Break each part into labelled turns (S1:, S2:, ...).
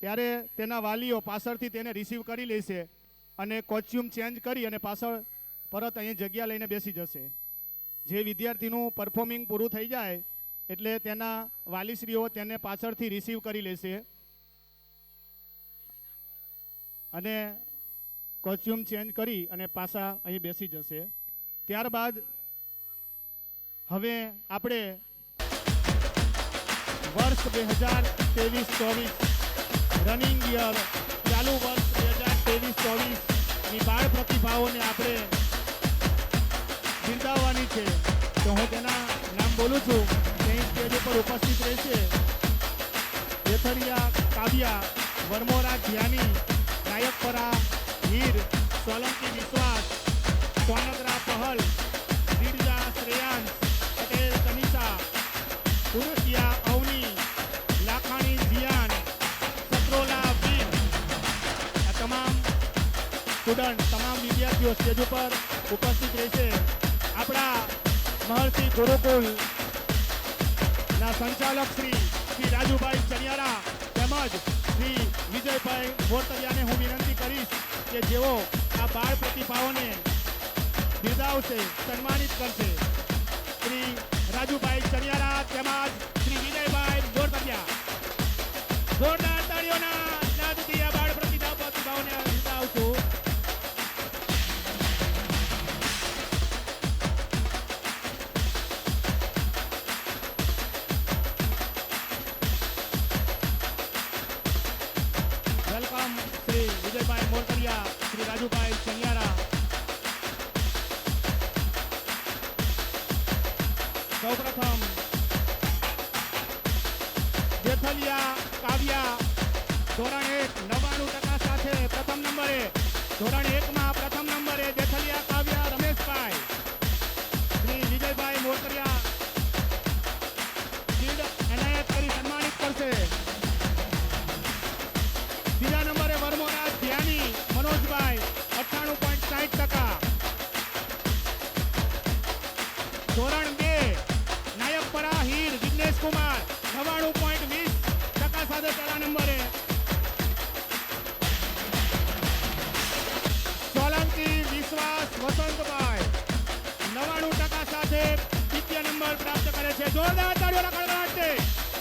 S1: ત્યારે તેના વાલીઓ પાછળથી તેને રિસીવ કરી લેશે અને કોસ્ચ્યુમ ચેન્જ કરી અને પાછળ પરત અહીં જગ્યા લઈને બેસી જશે. જે વિદ્યાર્થીનું પરફોર્મિંગ પૂરું થઈ જાય એટલે તેના વાલીશ્રીઓ તેને પાછળથી રિસીવ કરી લેશે અને કોસ્ચ્યુમ ચેન્જ કરી અને પાછા અહીં બેસી જશે. ત્યારબાદ હવે આપણે વર્ષ 2023-24 રનિંગ યર ચાલુ વર્ષ 2023-24 ની બાળ પ્રતિભાઓને આપણે બિરદાવવાની છે. તો હું તેના નામ બોલું છું. અહીં સ્ટેજ ઉપર ઉપસ્થિત રહેશે જેથરિયા કાવ્યા, વરમોરા ધ્યાની, નાયકપરા હીર, સોલંકી વિશ્વાસ, સોનગરા પહલ, બિરજા શ્રેયાંશ, પટેલ તનિષા, પુરુષિયા અવની, લાખાણી જીયાન, સત્રોલા વીર. આ તમામ સ્ટુડન્ટ, તમામ વિદ્યાર્થીઓ સ્ટેજ ઉપર ઉપસ્થિત રહેશે. આપણા મહર્ષિ ગુરુકુલ ના સંચાલક શ્રી રાજુભાઈ ચનિયારા તેમજ શ્રી વિજયભાઈ મોરતરિયાને હું વિનંતી કરીશ કે જેઓ આ બાળ પ્રતિભાઓને બિરદાવશે, સન્માનિત કરશે. શ્રી રાજુભાઈ ચનિયારા તેમજ શ્રી વિજયભાઈ મોરતરિયા જોરદાર તાળીઓના નાદથી આ બાળ પ્રતિભાઓને બિરદાવશું. વેલકમ શ્રી વિજયભાઈ મોરતરિયા, શ્રી રાજુભાઈ ચનિયારા. સૌપ્રથમ જેથલિયા કાવ્યા ધોરણ 1 99% સાથે પ્રથમ નંબરે, ધોરણ 1 માં પ્રથમ નંબરે જેથલિયા કાવ્યા રમેશભાઈ. શ્રી વિજયભાઈ મોરતરિયા શિલ્ડ એનાયત કરી સન્માનિત કરશે. બીજા નંબરે વરમોરા ધ્યાની મનોજભાઈ 98.60%. ધોરણ 2 નાયકપરા હીર વિઘ્નેશ કુમાર 99.20% સાથે પહેલા નંબરે. સોલંકી વિશ્વાસ વસંતભાઈ 99% સાથે દ્વિતીય નંબર પ્રાપ્ત કરે છે. જોરદાર તાળીઓના કડકડાટ છે.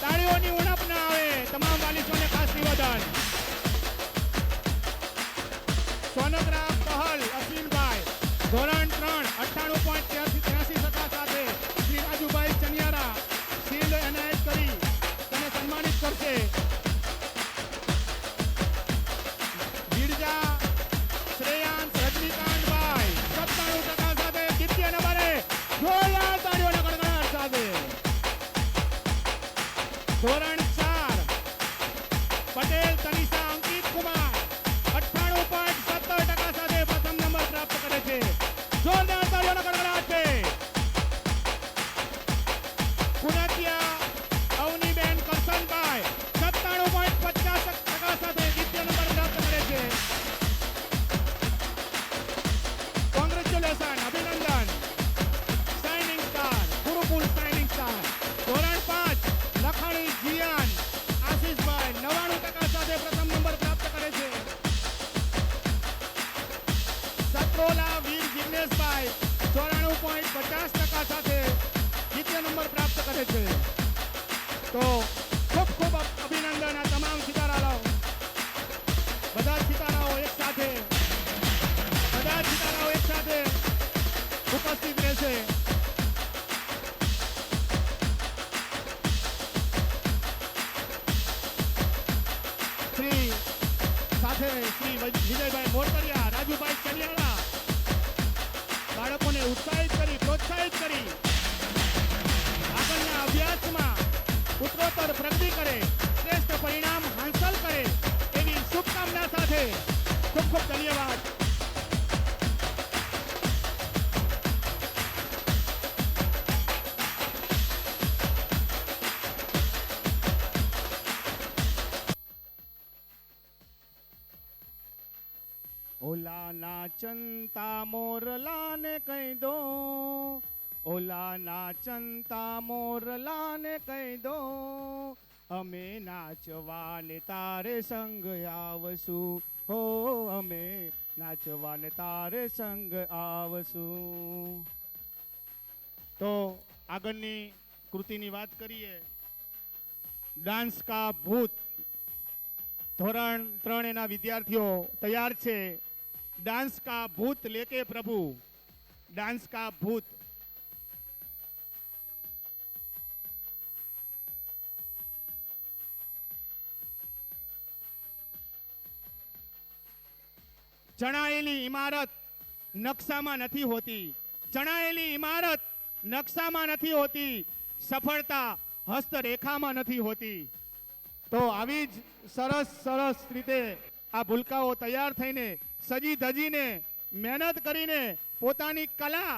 S1: તાળીઓની ઉણપ ના આવે. તમામ વાલીઓને ખાસ નિવેદન. સોનગરા પહલ અસીલભાઈ ધોરણ 3 98.83% સાથે શ્રી રાજુભાઈ ચનિયારા શિલ્ડ એનાયત કરી તેને સન્માનિત કરશે. બિરજા શ્રેયાંશ રજનીકાંતભાઈ 97% સાથે દ્વિતીય નંબરે. જોરદાર તાળીઓના કડકડાટ સાથે. ધોરણ 4 પટેલ તનિષા અંકિત કુમાર 98.70% સાથે પ્રથમ નંબર પ્રાપ્ત કરે છે. જોરદાર તાળીઓના કડકડાટ છે. કુનતિયા અવનીબેન કરશનભાઈ 97.50% સાથે દ્વિતીય નંબર પ્રાપ્ત કરે છે. કોંગ્રેચ્યુલેશન, અભિનંદન. Shining star, Gurukul shining star. ધોરણ 5 લખાણી જીયાન આશીષભાઈ 99% સાથે પ્રથમ નંબર પ્રાપ્ત કરે છે. સત્રોલા વીર જિગ્નેશભાઈ 94.50% સાથે દ્વિતીય નંબર પ્રાપ્ત કરે છે. તો ખૂબ ખૂબ અભિનંદન આ તમામ સિતારાઓ. બધા સિતારાઓ એક સાથે ઉપસ્થિત રહેશે. શ્રી વિજયભાઈ મોરતરિયા, રાજુભાઈ ચનિયારા બાળકોને ઉત્સાહિત કરી, પ્રોત્સાહિત કરી આગળના અભ્યાસમાં ઉત્તરોત્તર પ્રગતિ કરે, શ્રેષ્ઠ પરિણામ હાંસલ કરે એવી શુભકામના સાથે ખૂબ ખૂબ ધન્યવાદ. ઓલા નાચંતા મોરલાને કહી દો, ઓલા નાચંતા મોરલાને કહી દો, અમે નાચવાને તારે સંગ આવશું, હો અમે નાચવાને તારે સંગ આવશું. તો આગળની કૃતિની વાત કરીએ. ડાન્સ કા ભૂત, ધોરણ 3 એના વિદ્યાર્થીઓ તૈયાર છે. ડાન્સ કા ભૂત લેકે પ્રભુ, ડાન્સ કા ભૂત. ચણાયેલી ઇમારત નકશામાં નથી હોતી, ચણાયેલી ઇમારત નકશામાં નથી હોતી, સફળતા હસ્તરેખામાં નથી હોતી. તો આવી જ સરસ સરસ રીતે આ ભૂલકાઓ તૈયાર થઈને સજી ધજીને મહેનત કરીને પોતાની કલા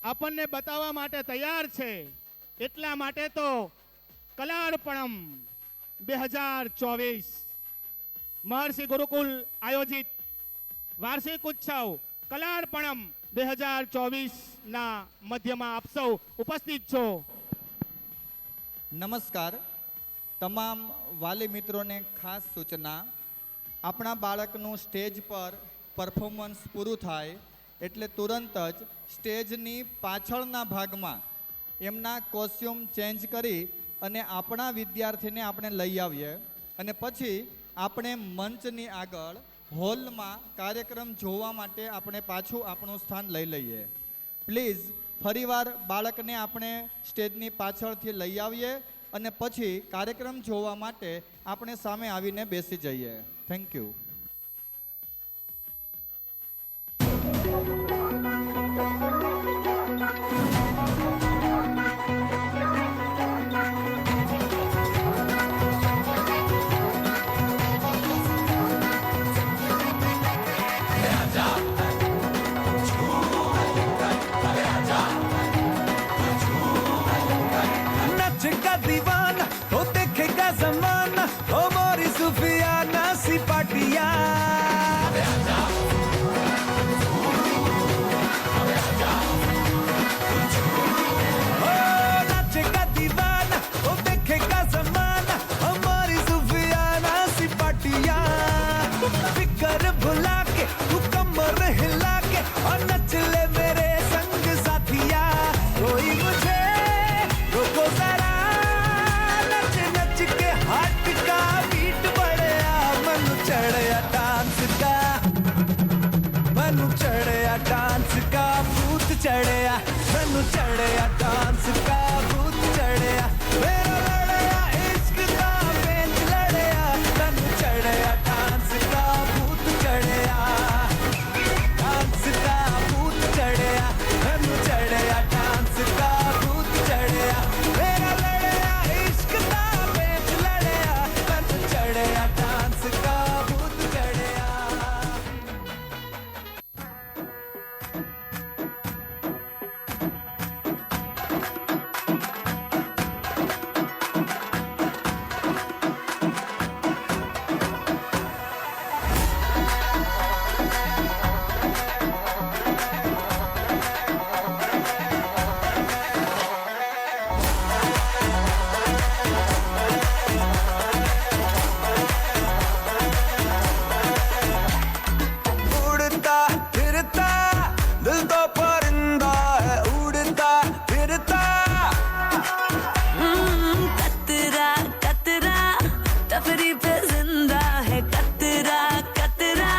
S1: આપણને બતાવવા માટે તૈયાર છે. એટલા માટે તો કલાર્પણમ 2024 મહર્ષિ ગુરુકુલ આયોજિત વાર્ષિક ઉત્સવ કલાર્પણમ 2024 ના મધ્યમાં આપ સૌ ઉપસ્થિત છો.
S2: નમસ્કાર. તમામ વાલી મિત્રોને ખાસ સૂચના, આપણા બાળકનું સ્ટેજ પર પરફોર્મન્સ પૂરું થાય એટલે તુરંત જ સ્ટેજની પાછળના ભાગમાં એમના કોસ્ચ્યુમ ચેન્જ કરી અને આપણા વિદ્યાર્થીને આપણે લઈ આવીએ અને પછી આપણે મંચની આગળ હોલમાં કાર્યક્રમ જોવા માટે આપણે પાછું આપણું સ્થાન લઈ લઈએ. પ્લીઝ ફરીવાર બાળકને આપણે સ્ટેજની પાછળથી લઈ આવીએ અને પછી કાર્યક્રમ જોવા માટે આપણે સામે આવીને બેસી જઈએ. Thank you.
S3: दीवाना तो देखेगा जमाना, ओ मोरी सुफियाना सी पाटिया. नाचेगा दीवाना तो देखेगा जमाना, ओ मोरी सुफियाना सी पाटिया. फिकर भुला के तू कमर हिला के और नच ले मेरे संग साथिया. कोई मुझे रोको जरा, हाथ का बीट बढ़िया, मनु चढ़या डांस का, मनु चढ़या डांस का भूत चढ़या, मनु चढ़या डांस का भूत चढ़या. मेरा लड़या इश्क का बेंच लड़या, मनु चढ़या डांस का भूत चढ़या, डांस का भूत चढ़या, मनु चढ़या डांस का भूत चढ़या. मेरा लड़या इश्क का बेंच लड़या, मनु चढ़या डांस का भूत चढ़या. उड़ता फिरता दिल तो परिंदा है, उड़ता फिरता.
S4: कतरा कतरा तफरी पे जिंदा है, कतरा कतरा.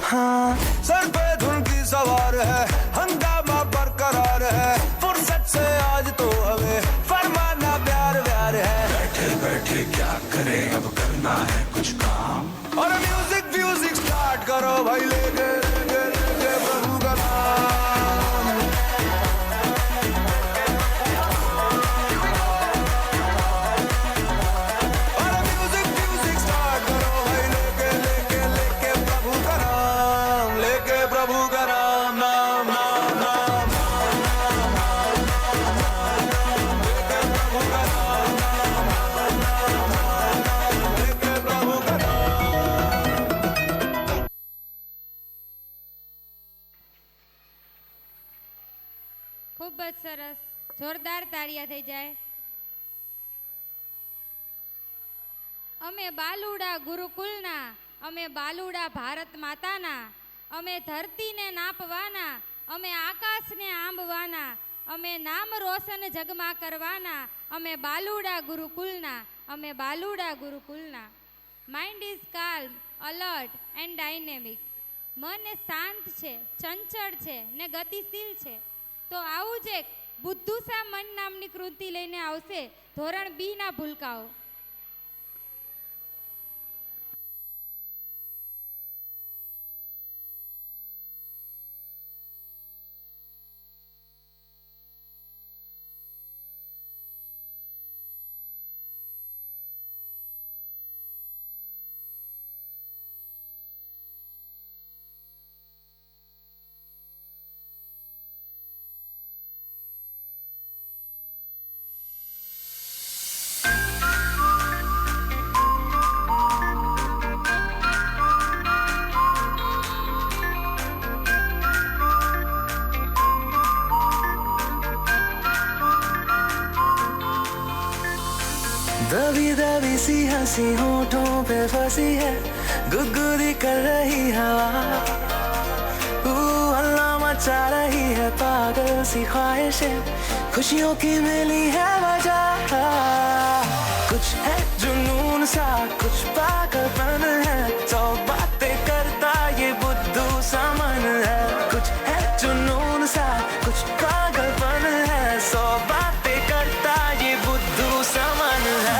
S3: हाँ, सर पे धुन की सवार है, हंगामा बरकरार है. फुर्सत से आज तो हमें फरमाना प्यार व्यार है. बैठे बैठे क्या करें, अब करना है कुछ काम. और म्यूजिक म्यूजिक स्टार्ट करो भाई, लेके लेके लेके प्रभु का नाम. और म्यूजिक म्यूजिक स्टार्ट करो भाई, लेके लेके लेके प्रभु का नाम, लेके प्रभु का नाम, नाम नाम नाम नाम नाम नाम नाम. लेके प्रभु का नाम, नाम नाम नाम नाम नाम. लेके प्रभु का नाम.
S5: ખૂબ જ સરસ, જોરદાર તાળીયા થઈ જાય. અમે બાલુડા ગુરુકુલના, અમે બાલુડા ભારત માતાના, અમે ધરતીને નાપવાના, અમે આકાશને આંબવાના, અમે નામ રોશન જગમાં કરવાના, અમે બાલુડા ગુરુકુલના, અમે બાલુડા ગુરુકુલના. Mind is calm, alert and dynamic. મન એ શાંત છે, ચંચળ છે ને ગતિશીલ છે. તો આવું જ એક બુદ્ધુસા મન નામની કૃતિ લઈને આવશે ધોરણ બી ના ભૂલકાઓ.
S3: दबी दबी सी हंसी होठों पे फंसी है, गुदगुदी कर रही हवा, हल्ला मचा रही है पागल सी ख्वाहिशें, खुशियों की मिली है वजह. कुछ है जुनून सा, कुछ पागलपन है, सौ बातें करता ये बुद्धू सा मन है. कुछ है जुनून सा, कुछ पागलपन है, सौ बातें करता ये बुद्धू सा मन है.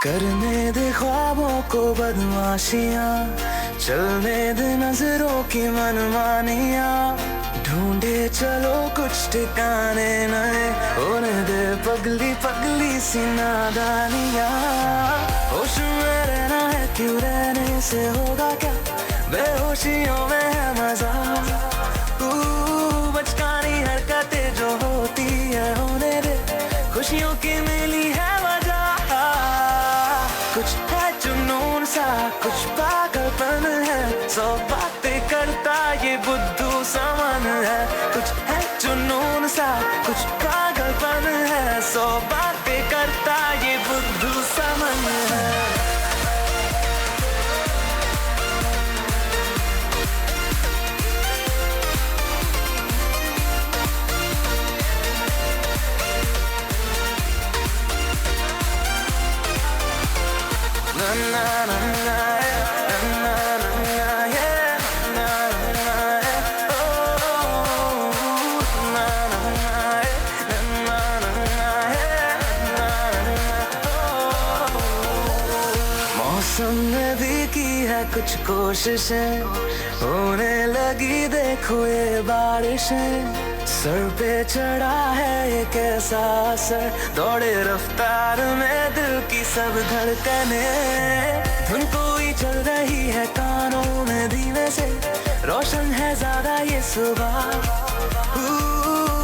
S3: करने दे ख्वाबों को बदमाशियां, चलने दे नजरों की मनमानियां, ढूंढे चलो कुछ ठिकाने नए, होने दे पगली पगली सी नादानियां. होश में रहना है क्यों, रहने से होगा क्या, बेहोशियों में है मजा. बचकानी हरकतें जो होती है होने दे, खुशियों की मिली है वजह. कुछ है जुनून सा, कुछ पागलपन है, सौ बातें करता ये बुद्धू सा मन है. कुछ है जुनून सा, कुछ पागलपन है, सौ बातें करता ये बुद्धू सा मन है. मौसम ने भी की है कुछ कोशिशें, होने लगी देखो ये बारिशें. सर पे चढ़ा है ये कैसा असर, दौड़े रफ्तार में दिल की सब धड़कने. धुन कोई चल रही है कानों में धीमे से, रोशन है ज्यादा ये सुबह.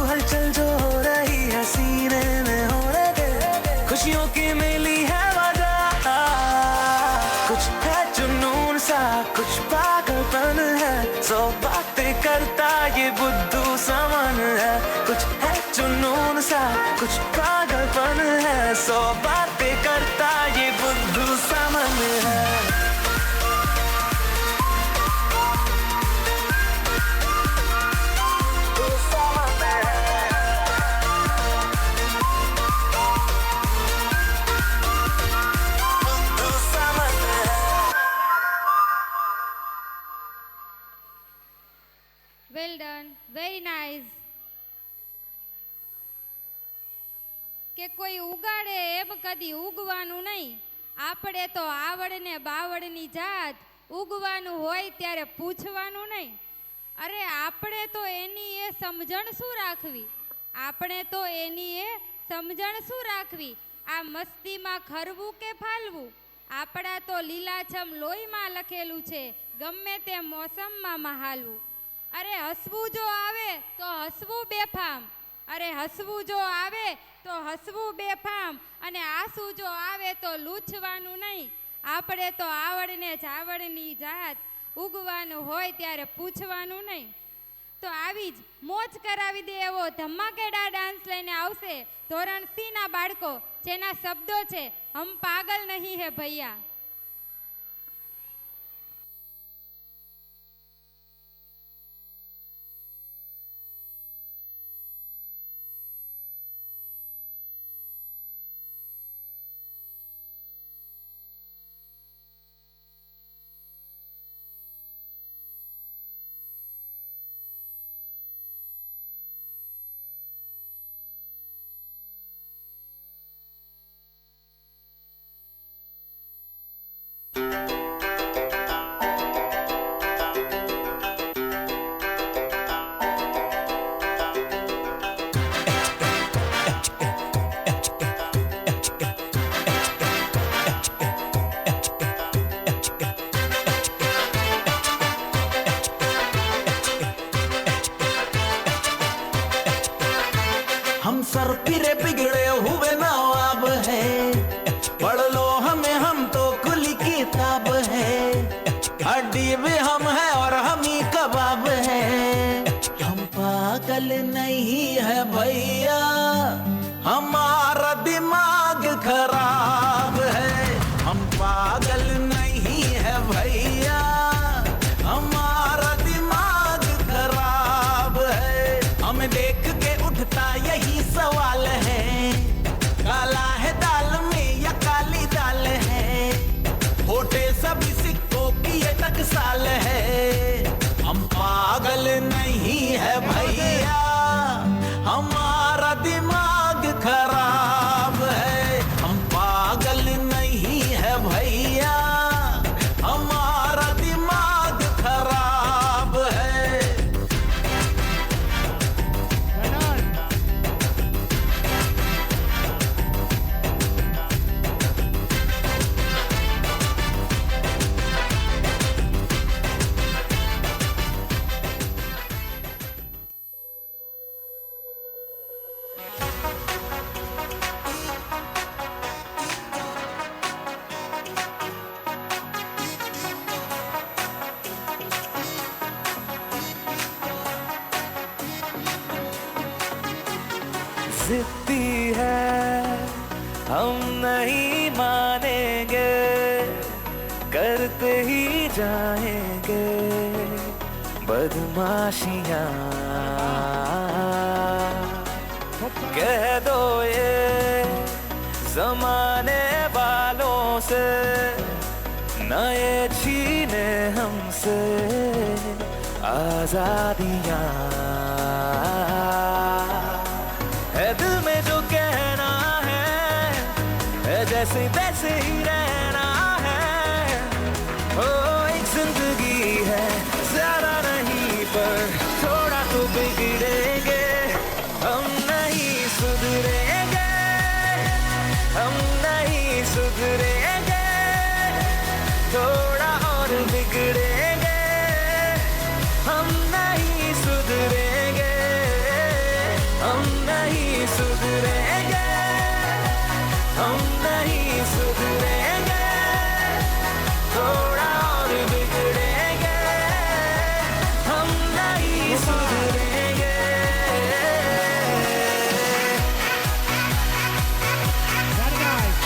S3: हलचल जो हो रही है सीने में होने दे, खुशियों की मिली है वजह. कुछ है जुनून सा, कुछ पागलपन है, सौ बातें करता ये बुद्धू सा मन है. कुछ है जुनून सा, कुछ पागलपन है, सौ बातें करता ये बुद्धू सा मन है.
S5: Well done, very nice. કે કોઈ ઉગાડે એમ કદી ઉગવાનું નહીં. આપણે તો આવડને બાવળની જાત, ઉગવાનું હોય ત્યારે પૂછવાનું નહીં. અરે આપણે તો એની એ સમજણ શું રાખવી, આપણે તો એની એ સમજણ શું રાખવી. આ મસ્તીમાં ખરવું કે ફાલવું, આપણા તો લીલાછમ લોહીમાં લખેલું છે, ગમે તે મોસમમાં મહાલવું. અરે હસવું જો આવે તો હસવું બેફામ, અરે હસવું જો આવે તો હસવું બેફામ, અને આંસુ જો આવે તો લૂછવાનું નહીં, આપણે તો આવડને જાવડની જાત, ઉગવાનું હોય ત્યારે પૂછવાનું નહીં. તો આવી જ મોજ કરાવી દે એવો ધમાકેદાર ડાન્સ લઈને આવશે ધોરણ સી ના બાળકો, જેના શબ્દો છે હમ પાગલ નહીં હે ભૈયા.
S3: हम सर फिरे बिगड़े हुए नवाब है, पढ़ लो हमें हम तो खुली किताब है, हड्डी भी हम है और हम ही कबाब है, हम पागल नहीं है भैया, हमारा दिमाग खराब है, हम पागल नहीं है भैया, हमारा दिमाग खराब है, हमें देख के उठता यही सवाल है, काला है दाल में या काली दाल है, होटे सभी सिक्कों की ये टकसाल है, हम पागल नहीं है भैया, हमारा दिमाग खराब है, हम पागल नहीं है भैया, हमारा दिमाग खराब है. जिद्दी है हम नहीं मानेंगे, करते ही जाएंगे बदमाशियां, कह दो ये जमाने वालों से, नए छीने हमसे आजादियां, है दिल में जो कहना है जैसे तैसे ही रहना है, ओ एक जिंदगी है ज्यादा नहीं पर थोड़ा तो बिगड़ेंगे, हम नहीं सुधरेंगे, हम नहीं सुधरेंगे, थोड़ा और बिगड़ेंगे, हम नहीं सुधरेंगे, हम नहीं सुधरेंगे, हम नहीं सुधरेंगे, थोड़ा और बिगड़ेंगे, हम नहीं सुधरेंगे.
S1: Very nice.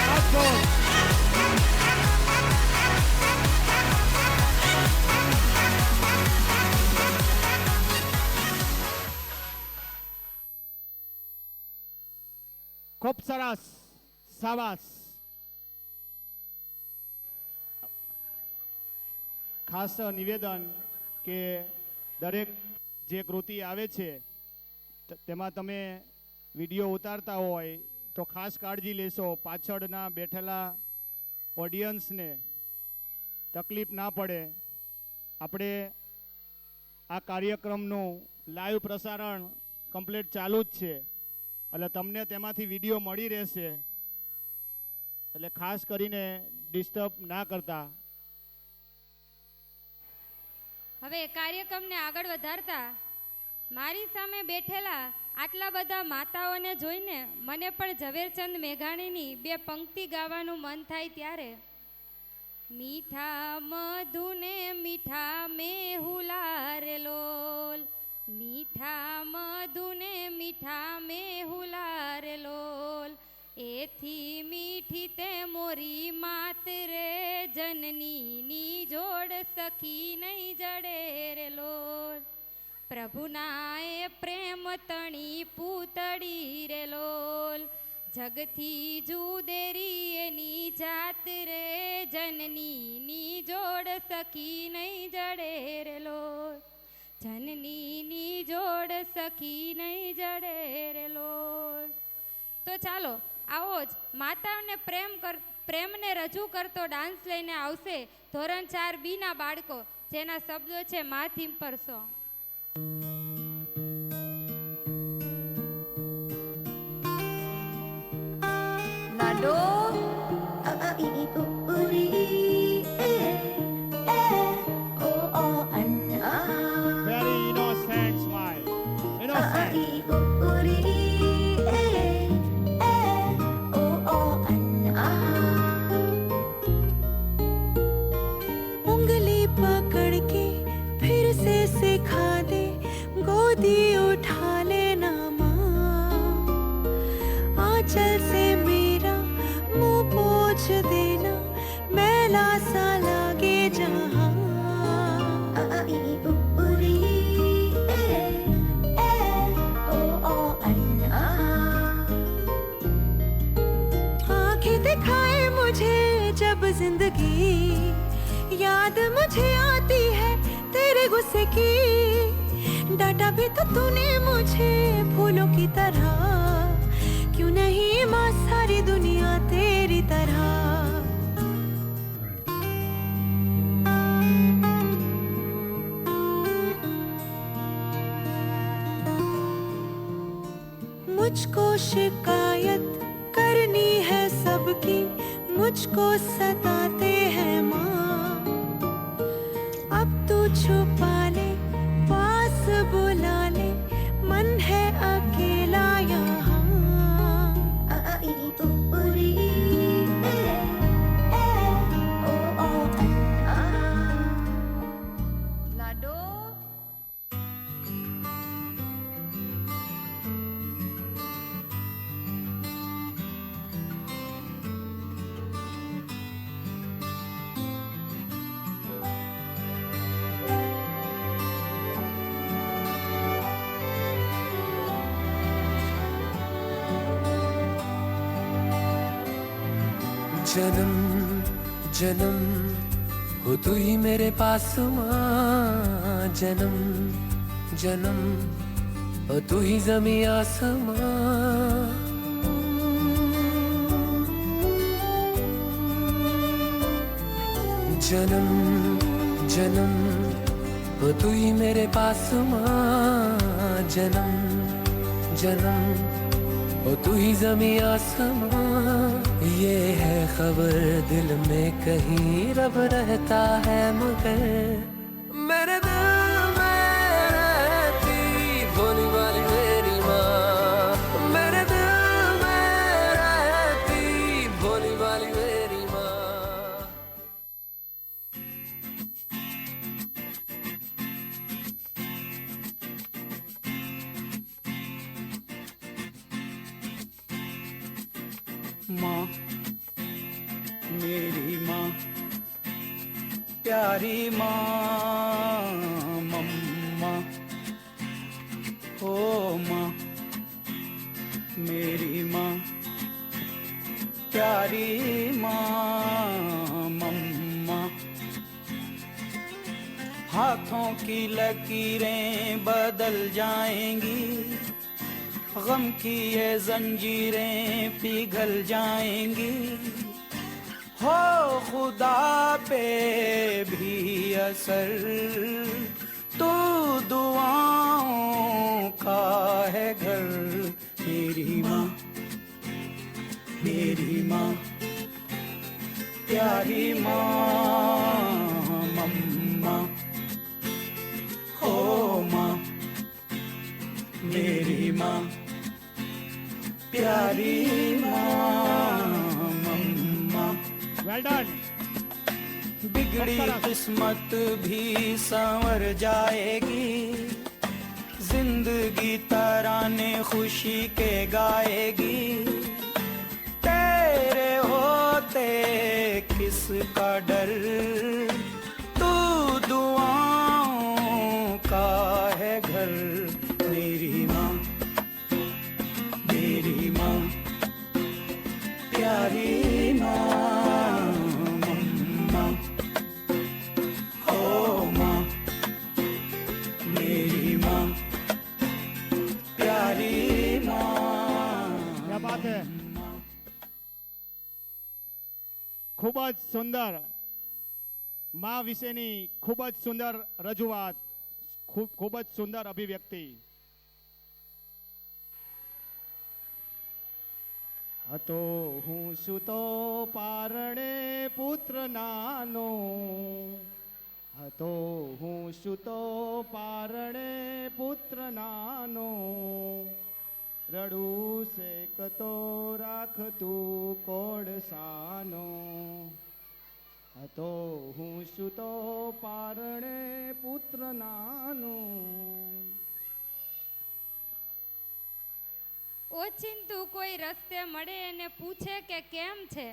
S1: That's good. ખૂબ સરસ, શાબાશ. ખાસ નિવેદન કે દરેક જે કૃતિ આવે છે તેમાં તમે વિડીયો ઉતારતા હોય તો ખાસ કાળજી લેશો, પાછળના બેઠેલા ઓડિયન્સને તકલીફ ના પડે. આપણે આ કાર્યક્રમનું લાઈવ પ્રસારણ કમ્પ્લીટ ચાલુ જ છે, એટલે તમને તેમાંથી વિડીયો મળી રહેશે, એટલે ખાસ કરીને ડિસ્ટર્બ ના કરતા.
S5: હવે કાર્યક્રમને આગળ વધારતા મારી સામે બેઠેલા આટલા બધા માતાઓને જોઈને મને પણ ઝવેરચંદ મેઘાણીની બે પંક્તિ ગાવાનું મન થાય ત્યારે મીઠા મધુને મીઠા મેહુલા રે લોલ, મીઠા મધુને મીઠા મેહુલા રે લોલ, એથી મીઠી તે મોરી માત રે જનનીની જોડ સખી નહીં જડે રે લોલ, પ્રભુના એ પ્રેમ તણી પૂતળી રે લોલ, જગથી જુદેરી એની જાત રે જનનીની જોડ સખી નહીં જડે રે લોલ, જનનીની જોડ સખી નહીં જડે રે લોલ. તો ચાલો આવો જ માતાઓને પ્રેમને રજૂ કરતો ડાન્સ લઈને આવશે ધોરણ 4B ના બાળકો, જેના શબ્દો છે મા થીમ પર song.
S4: લાડો
S1: Very innocent smile. Innocent.
S6: उंगली पकड़ के फिर से सिखा दे, गोदी उठा लेना माँ, आंचल से मेरा मुंह पोंछ देना, मैला सा लागे जहाँ. आंखें दिखाए मुझे जब जिंदगी, याद मुझे आती है तेरे गुस्से की, डांटा भी तो तूने मुझे फूलों की तरह, क्यों नहीं माँ सारी दुनिया तेरी तरह. मुझको शिकायत करनी है सबकी, मुझको सताते हैं माँ, अब तू छुपा ले पास बुला ले, मन है अकेला यहाँ.
S4: લાડો
S3: जन्म जन्म हो तू ही मेरे पास माँ, जन्म जन्म हो तू ही ज़मीं आसमां. जन्म जन्म हो तू ही मेरे पास माँ, जन्म जन्म हो तू ही ज़मीं आसमां. ये है खबर दिल में कहीं रब रहता है, मगर मेरे दिल में रहती भोली वाली मेरी माँ, मेरे दिल में रहती भोली वाली मेरी माँ.
S7: माँ मेरी माँ, प्यारी माँ, मम्मा ओ माँ, मेरी माँ, प्यारी माँ, मम्मा. हाथों की लकीरें बदल जाएंगी, गम की ये जंजीरें पिघल जाएंगी, हो खुदा पे भी असर तो दुआओं का है घर. मेरी माँ, मेरी माँ, प्यारी माँ, मम्मा ओ माँ, मेरी माँ.
S3: प्यारी माँ मम्मा।
S1: Well done.
S3: बिगड़ी किस्मत भी संवर जाएगी, जिंदगी तराने खुशी के गाएगी। तेरे होते किसका डर, तू दुआओं का है घर। मेरी माँ प्यारी माँ मम्मा। ओ माँ मेरी माँ प्यारी माँ।
S1: क्या बात है. ખૂબ જ સુંદર મા વિશેની ખૂબ જ સુંદર રજૂઆત, ખૂબ જ સુંદર અભિવ્યક્તિ. હતો હું સૂતો પારણે પુત્ર નાનો, હતો હું સૂતો પારણે પુત્ર નાનો, રડું સેકતો રાખતું કોળસાનો, હતો હું સૂતો પારણે પુત્ર નાનો.
S5: ઓચિંતું કોઈ રસ્તે મળે અને પૂછે કે કેમ છે,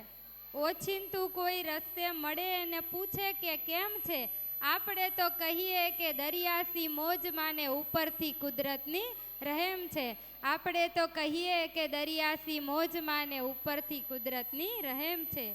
S5: ઓચિંતું કોઈ રસ્તે મળે અને પૂછે કે કેમ છે, આપણે તો કહીએ કે દરિયાસી મોજ માને ઉપરથી કુદરતની રહેમ છે, આપણે તો કહીએ કે દરિયાસી મોજ માને ઉપરથી કુદરતની રહેમ છે.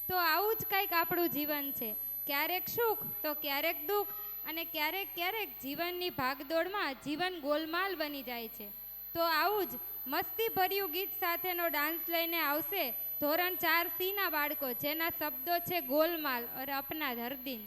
S5: તો આવું જ કંઈક આપણું જીવન છે, ક્યારેક સુખ તો ક્યારેક દુઃખ, અને ક્યારેક ક્યારેક જીવનની ભાગદોડમાં જીવન ગોલમાલ બની જાય છે. તો આવું જ મસ્તી ભર્યું ગીત સાથેનો ડાન્સ લઈને આવશે ધોરણ 4C ના બાળકો, જેના શબ્દો છે ગોલમાલ और अपना धरदीन.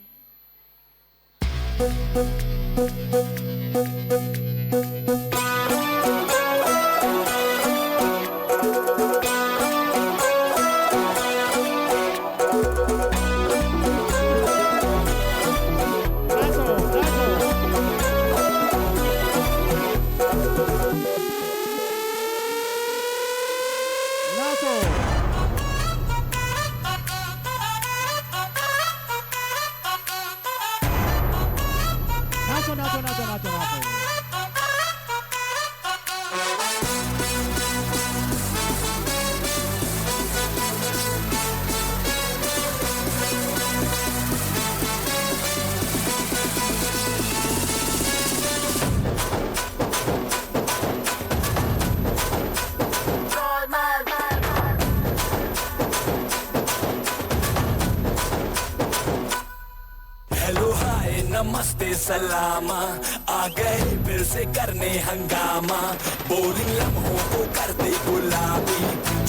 S3: नमस्ते सलामा, आ गए फिर से करने हंगामा, बोरिंग लम्हों को कर दे गुलाबी,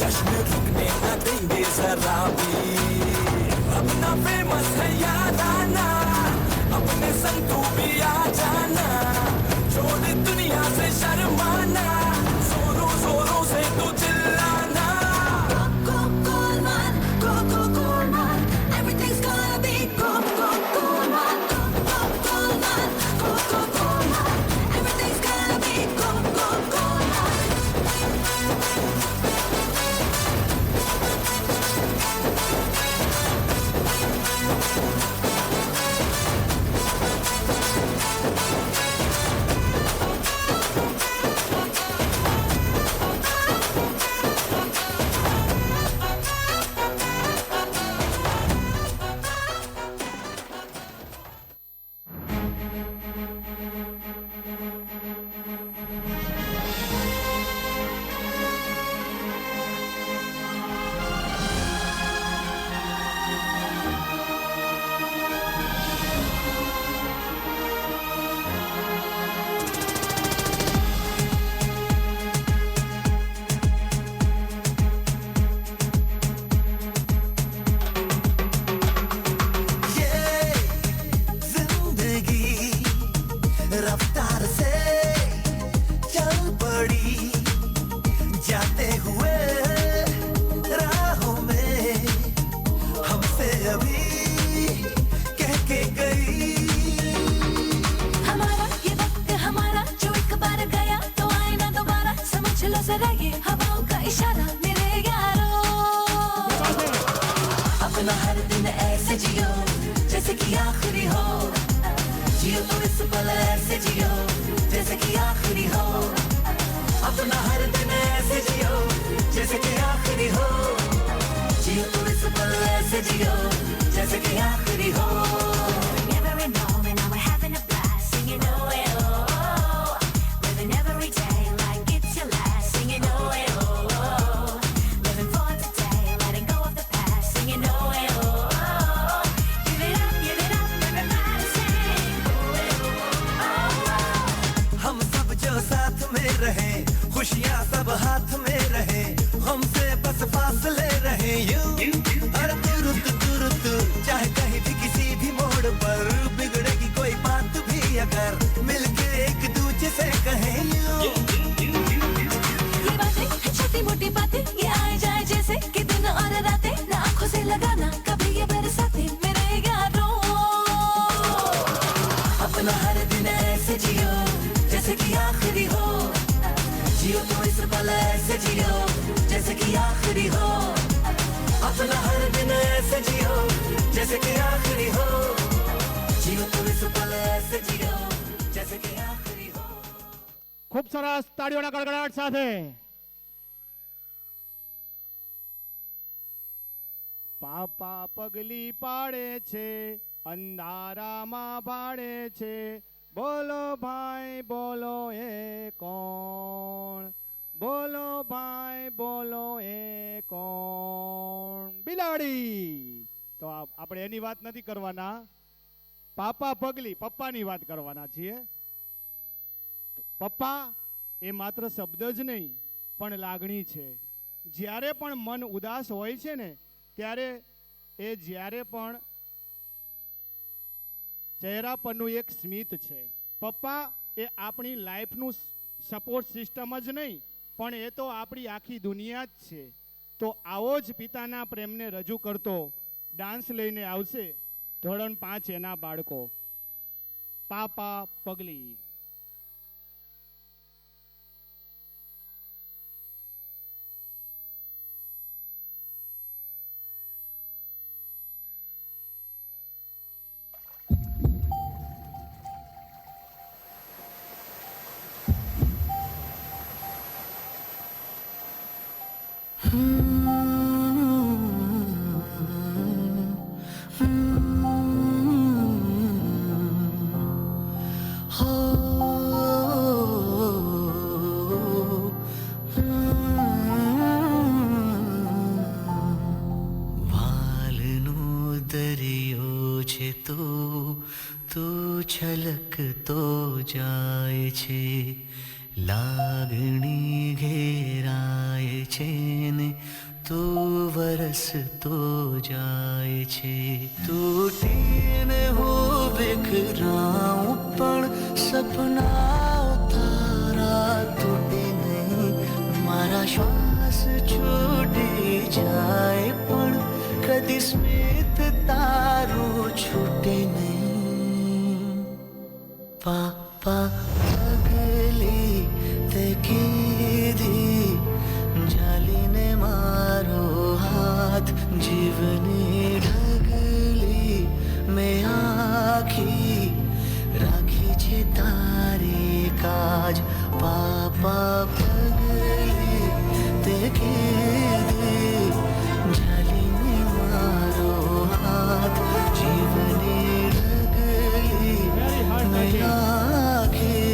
S3: जश्न रुकने न देंगे जरा भी। अपना फेमस है याद आना, अपने संग तू भी आ जाना, छोड़ दुनिया से शर्माना, जोरों जोरों से तू चिल्लाना। Everything's gonna be Goldman. Everything's gonna be कि आखिरी हो, जियो तो इस पल ऐसे जियो जैसे कि आखिरी हो, अपना हर दिन ऐसे जियो जैसे कि आखिरी हो, जियो तो इस पल ऐसे जियो जैसे कि आखिरी हो. Every moment now we're having a blast, singing oh eh, oh oh, living every day like it's your last, singing oh eh, oh oh, living for today, letting go of the past, singing oh eh, oh oh, give it up, everybody sing oh eh, oh oh. हम सब जो साथ में रहे, खुशियाँ सब हाथ में रहे, हमसे बस फासले रहे यूं, हर तुरुत चाहे कहीं भी किसी भी मोड़ पर, बिगड़ेगी कोई बात भी अगर मिलके एक दूसरे से कहे यूं. ये बातें छोटी मोटी बातें ये आए जाए जैसे कि दिन और रातें, ना आंखों से लगाना कभी ये बरसाते मेरे यारों, अपना हर दिन ऐसे जियो जैसे कि आखिरी हो, जियो तो इस पल ऐसे जियो जैसे कि आखिरी हो, अपना हर दिन ऐसे जियो जैसे कि आखिरी हो, जियो तो इस पल ऐसे जियो जैसे कि आखिरी हो.
S1: ખૂબ સરસ, તાળીઓના ગડગડાટ સાથે. પાપા પગલી પાડે છે, અંધારામાં ભાડે છે, બોલો ભાઈ બોલો એ કોણ, બોલો ભાઈ બોલો એ કોણ. બિલાડી. તો આપણે એની વાત નથી કરવાના, પાપા પગલી પપ્પાની વાત કરવાના છીએ. પપ્પા એ માત્ર શબ્દ જ નહીં પણ લાગણી છે. જ્યારે પણ મન ઉદાસ હોય છે ને ત્યારે એ જ્યારે પણ ચહેરા પરનું એક સ્મિત છે. પપ્પા એ આપણી લાઈફનું સપોર્ટ સિસ્ટમ જ નહીં પણ એ તો આપણી આખી દુનિયા જ છે. તો આવો જ પિતાના પ્રેમને રજૂ કરતો ડાન્સ લઈને આવશે ધોરણ 5 એના બાળકો. પાપા પગલી.
S3: છલકતો જાય છે, લાગણી ઘેરાય છે ને તો વરસતો જાય છે. તૂટીને હું વિખરાઉં પણ સપનાઓ તારા તૂટે નહીં, મારા શ્વાસ છૂટી જાય પણ કદી સ્મિત તારું છૂટે નહીં. પાપા પગલી તે કીધી જાલીને મારો હાથ, જીવની ઢગલી મેં આખી રાખી છે તારી કાજ. પાપા પગલી તે કીધી જાલીને મારો હાથ, જીવની ઢગલી મેં આખી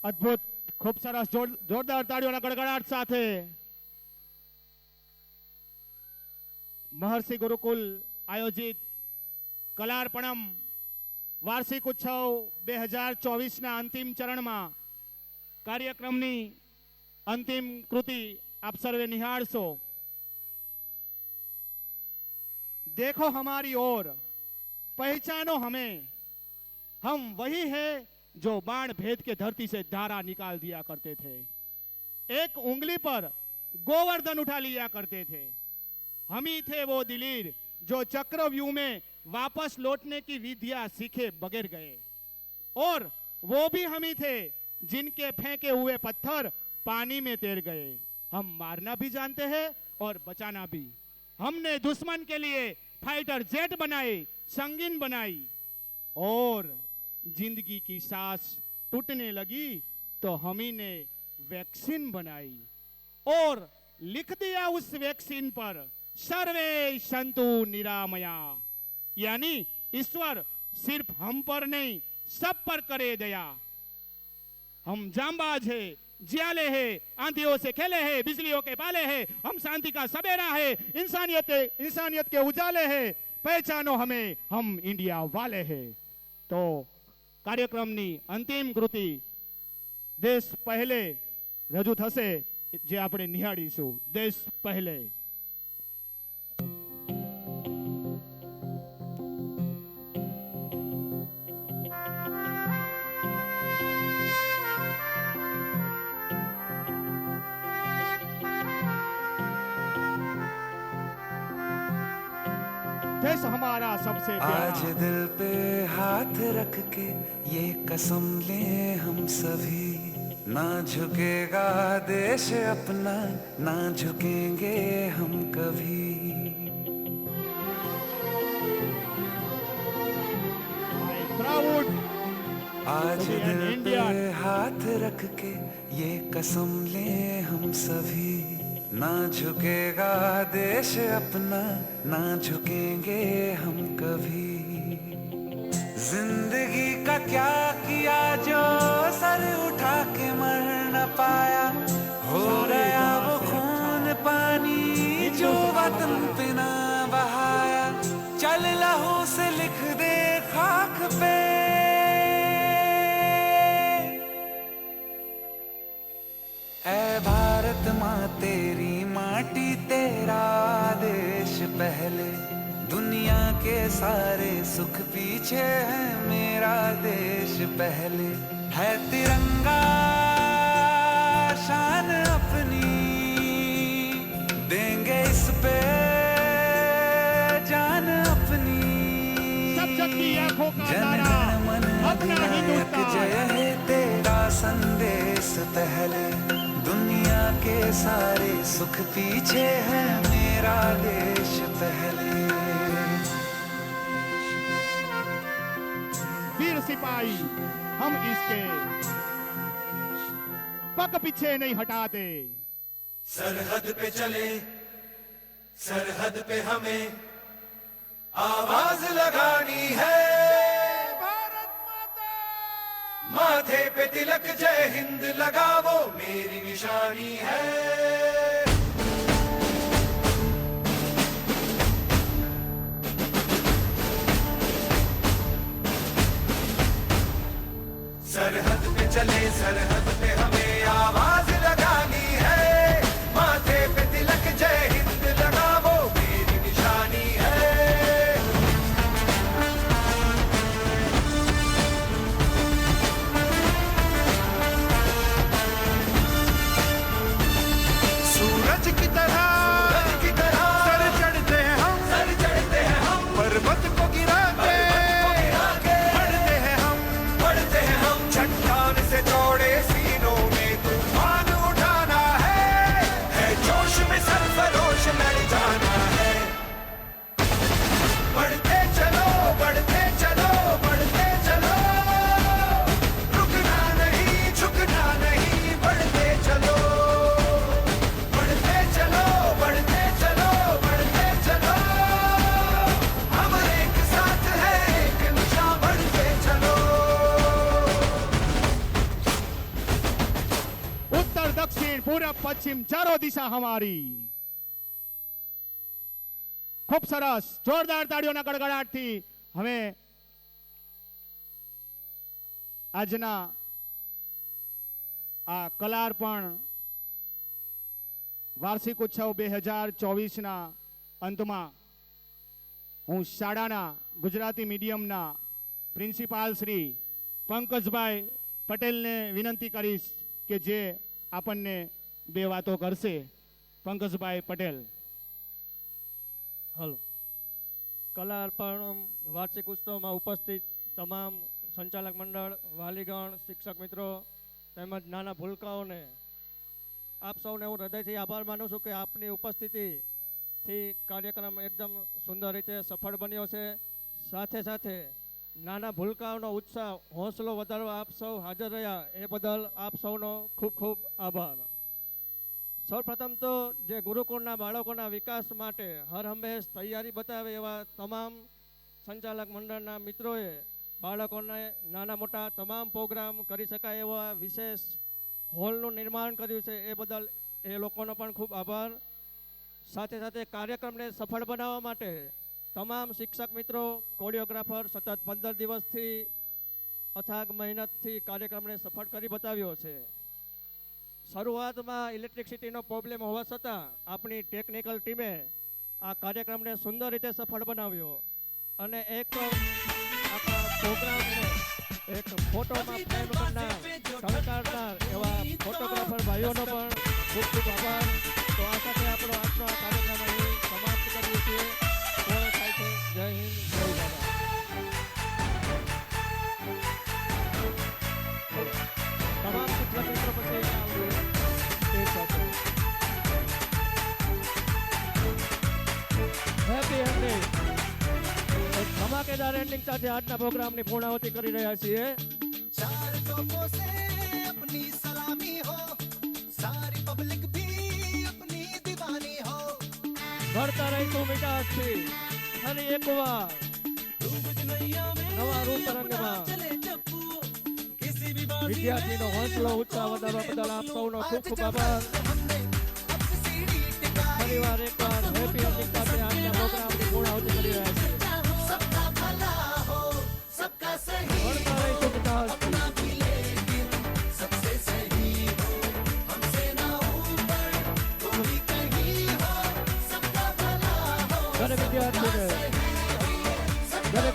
S1: અદ્ભુત, ખૂબ સરસ, જોરદાર તાળીઓના ગડગડાટ સાથે મહર્ષિ ગુરુકુલ આયોજિત કલાર્પણમ વાર્ષિક ઉત્સવ 2024ના અંતિમ ચરણમાં કાર્યક્રમની અંતિમ કૃતિ આપ સર્વે નિહાળશો. देखो हमारी ओर, पहचानो हमें, हम वही है जो बाण भेद के धरती से धारा निकाल दिया करते थे, एक उंगली पर गोवर्धन उठा लिया करते थे. हम ही थे वो दिलीर जो चक्रव्यूह में वापस लौटने की विद्या सीखे बगैर गए, और वो भी हम ही थे जिनके फेंके हुए पत्थर पानी में तैर गए. हम मारना भी जानते हैं और बचाना भी. हमने दुश्मन के लिए फाइटर जेट बनाए, संगीन बनाई, और जिंदगी की सांस टूटने लगी तो हम ही ने वैक्सीन बनाई और लिख दिया उस वैक्सीन पर सर्वे संतु निरामया, यानी ईश्वर सिर्फ हम पर नहीं सब पर करे दया. हम जांबाज है, जियाले है, आंधियों से खेले हैं, बिजलियों के पाले हैं, हम शांति का सवेरा है, इंसानियत के उजाले हैं, पहचानो हमें, हम इंडिया वाले हैं. तो કાર્યક્રમની અંતિમ કૃતિ દેશ પહેલે રજૂ થશે, જે આપણે નિહાળીશું. દેશ પહેલે. देश हमारा सबसे
S3: आज
S1: प्यारा.
S3: दिल पे हाथ रख के ये कसम ले हम सभी, ना झुकेगा देश अपना, ना झुकेंगे हम कभी.
S1: I proud
S3: आज
S1: to be an
S3: दिल पे
S1: Indian.
S3: हाथ रख के ये कसम ले हम सभी, ना झुकेगा देश अपना, ना झुकेंगे हम कभी. जिंदगी का क्या किया जो सर उठा के मर न पाया, हो गया वो खून पानी जो वतन पे ना बहाया. चल लहू से लिख दे खाक पे, ऐ भारत माँ तेरी माटी तेरा देश पहले, दुनिया के सारे सुख पीछे है मेरा देश पहले. है तिरंगा शान अपनी, देंगे इस पे जान अपनी.
S1: सब जग की आंखों का
S3: जन
S1: तारा,
S3: गण मन
S1: अपना
S3: अधिनायक जय
S1: हिंदुस्तान.
S3: है तेरा संदेश पहले, दुनिया के सारे सुख पीछे है मेरा देश पहले.
S1: वीर सिपाही हम इसके पग पीछे नहीं हटाते.
S8: सरहद पे चले, सरहद पे हमें आवाज लगानी है. भारत माता, माथे पे तिलक जय हिंद लगावो मेरी निशानी है. सरहद पे चले, सरहद पे हमें आवाज लगानी है. माथे पे तिलक जय हिंद लगावो मेरी निशानी है. सूरज की तरह सर चढ़ते हैं हम, सर चढ़ते हैं हम. पर्वत को गिरा के बढ़ते हैं हम, बढ़ते हैं हम. चट्टान से चौड़े सी
S1: પશ્ચિમ ચારો દિશા હમારી. ખૂબ સરસ, જોરદાર તાળીઓના ગડગડાટથી હવે આજના આ કલાર્પણ વાર્ષિક ઉત્સવ 2024ના અંતમાં હું શાળાના ગુજરાતી મીડિયમના પ્રિન્સિપાલ શ્રી પંકજભાઈ પટેલને વિનંતી કરીશ કે જે આપણને બે વાતો કરશે. પંકજભાઈ પટેલ.
S9: હલો. કલા અર્પણ વાર્ષિક ઉત્સવમાં ઉપસ્થિત તમામ સંચાલક મંડળ, વાલીગણ, શિક્ષક મિત્રો તેમજ નાના ભૂલકાઓને આપ સૌને હું હૃદયથી આભાર માનું છું કે આપની ઉપસ્થિતિથી કાર્યક્રમ એકદમ સુંદર રીતે સફળ બન્યો છે. સાથે સાથે નાના ભૂલકાઓનો ઉત્સાહ, હોંસલો વધારવા આપ સૌ હાજર રહ્યા એ બદલ આપ સૌનો ખૂબ ખૂબ આભાર. સૌપ્રથમ તો જે ગુરુકુળના બાળકોના વિકાસ માટે હર હંમેશ તૈયારી બતાવે એવા તમામ સંચાલક મંડળના મિત્રોએ બાળકોને નાના મોટા તમામ પ્રોગ્રામ કરી શકાય એવા વિશેષ હોલનું નિર્માણ કર્યું છે એ બદલ એ લોકોનો પણ ખૂબ આભાર. સાથે સાથે કાર્યક્રમને સફળ બનાવવા માટે તમામ શિક્ષક મિત્રો, કોરિયોગ્રાફર સતત 15 દિવસથી અથાગ મહેનતથી કાર્યક્રમને સફળ કરી બતાવ્યો છે. શરૂઆતમાં ઇલેક્ટ્રિસિટીનો પ્રોબ્લેમ હોવા છતાં આપણી ટેકનિકલ ટીમે આ કાર્યક્રમને સુંદર રીતે સફળ બનાવ્યો અને એક આપણા પ્રોગ્રામને એક ફોટોમાં ફ્રેમ કરનાર, શણગારનાર એવા ફોટોગ્રાફર ભાઈઓનો પણ ખૂબ ખૂબ આભાર. તો આ સાથે આપણો આજનો આ કાર્યક્રમ અહીં સમાપ્ત કરીએ છીએ. પૂર્ણ થાય છે. જય હિન્દ, જય ભારત. તમામ શિક્ષક મિત્રો પછી આવવું તે સાથે હેપી એન્ડિંગ, એક ધમાકેદાર એન્ડિંગ સાથે આજના પ્રોગ્રામની પૂર્ણાહુતિ કરી રહ્યા છીએ.
S3: चार तोपों से अपनी सलामी हो, सारी पब्लिक भी अपनी दीवानी हो.
S9: ભરતા રહીશું મીઠાશથી ફરી એકવાર નવા રૂપ રંગમાં. વિદ્યાર્થીનો હોંસલો ઉત્સાહ વધારવા બદલ આપ સૌનો ખૂબ ખૂબ આભાર. ફરીવાર એકવાર હેપી એન્ડિંગ સાથે આજના પ્રોગ્રામની પૂર્ણાહુતિ કરી રહ્યા છીએ.
S3: सबका भला हो, सबका सही
S9: ભરતા રહીશું મીઠાશથી.
S3: सबसे सही हो, हमसे ना ऊपर कोई कहीं हो. सबका भला हो,
S9: દરેક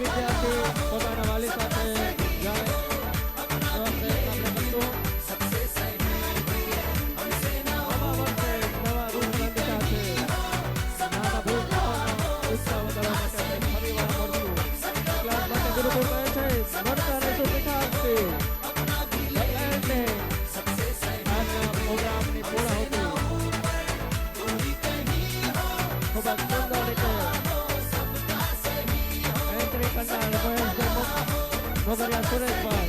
S9: વિદ્યાર્થી પોતાના વાલી સાથે જાય એવા પ્રયત્ન આપણે કરશું.
S3: सबसे सही हमसे ना
S9: નવા વર્ષે નવા રૂપ રંગ સાથે નાના ભૂલકાઓનો ઉત્સાહ વધારવા માટે આપણે ફરીવાર મળશું. ક્લાસ માટે ગુરુકુળ કહે છે મળતા રહીશું મીઠાશથી. આજના પ્રોગ્રામની પૂર્ણાહુતિ ખૂબ જ સુંદર રીતે એન્ટ્રી કરનાર મહેશભાઈ મોગરિયા સુરેશભાઈ